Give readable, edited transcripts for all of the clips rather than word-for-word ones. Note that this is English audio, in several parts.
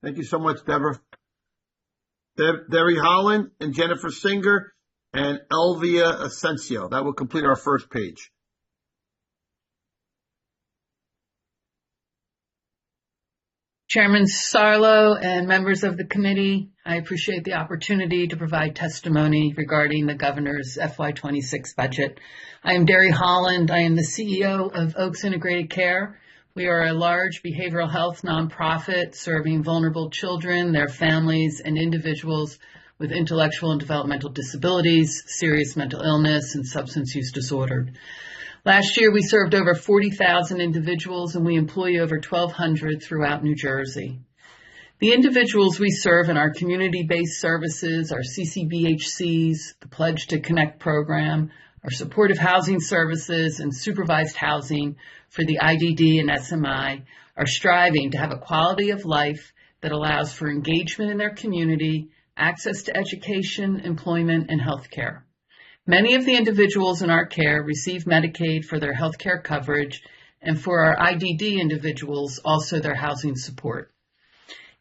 Thank you so much, Deborah. Derry Holland and Jennifer Singer and Elvia Asensio. That will complete our first page. Chairman Sarlo and members of the committee, I appreciate the opportunity to provide testimony regarding the governor's FY26 budget. I am Derry Holland. I am the CEO of Oaks Integrated Care. We are a large behavioral health nonprofit serving vulnerable children, their families, and individuals with intellectual and developmental disabilities, serious mental illness, and substance use disorder. Last year, we served over 40,000 individuals, and we employ over 1,200 throughout New Jersey. The individuals we serve in our community-based services, our CCBHCs, the Pledge to Connect program, our supportive housing services, and supervised housing for the IDD and SMI are striving to have a quality of life that allows for engagement in their community, access to education, employment, and health care. Many of the individuals in our care receive Medicaid for their health care coverage, and for our IDD individuals, also their housing support.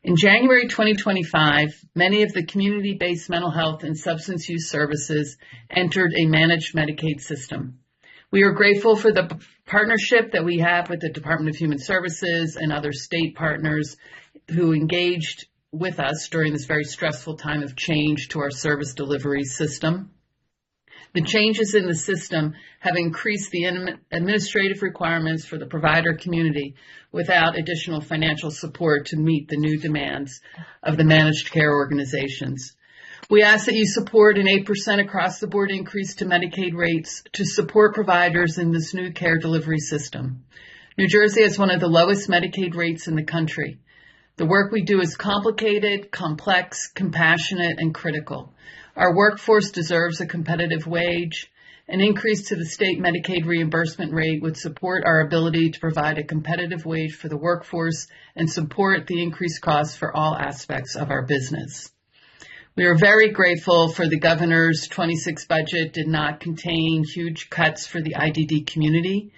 In January 2025, many of the community-based mental health and substance use services entered a managed Medicaid system. We are grateful for the partnership that we have with the Department of Human Services and other state partners who engaged with us during this very stressful time of change to our service delivery system. The changes in the system have increased the administrative requirements for the provider community without additional financial support to meet the new demands of the managed care organizations. We ask that you support an 8% across-the-board increase to Medicaid rates to support providers in this new care delivery system. New Jersey has one of the lowest Medicaid rates in the country. The work we do is complicated, complex, compassionate, and critical. Our workforce deserves a competitive wage. An increase to the state Medicaid reimbursement rate would support our ability to provide a competitive wage for the workforce and support the increased costs for all aspects of our business. We are very grateful for the governor's 26 budget did not contain huge cuts for the IDD community.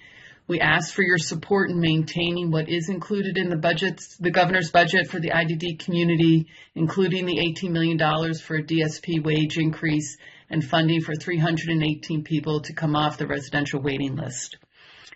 We ask for your support in maintaining what is included in the governor's budget for the IDD community, including the $18 million for a DSP wage increase and funding for 318 people to come off the residential waiting list.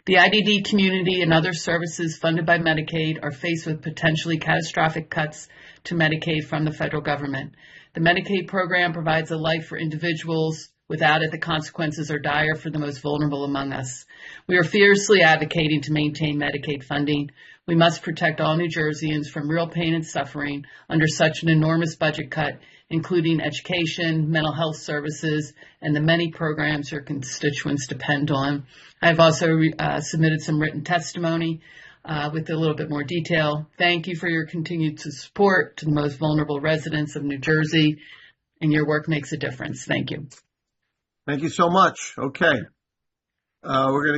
The IDD community and other services funded by Medicaid are faced with potentially catastrophic cuts to Medicaid from the federal government. The Medicaid program provides a life for individuals. Without it, the consequences are dire for the most vulnerable among us. We are fiercely advocating to maintain Medicaid funding. We must protect all New Jerseyans from real pain and suffering under such an enormous budget cut, including education, mental health services, and the many programs your constituents depend on. I've also submitted some written testimony with a little bit more detail. Thank you for your continued support to the most vulnerable residents of New Jersey, and your work makes a difference. Thank you. Thank you so much. Okay. We're going to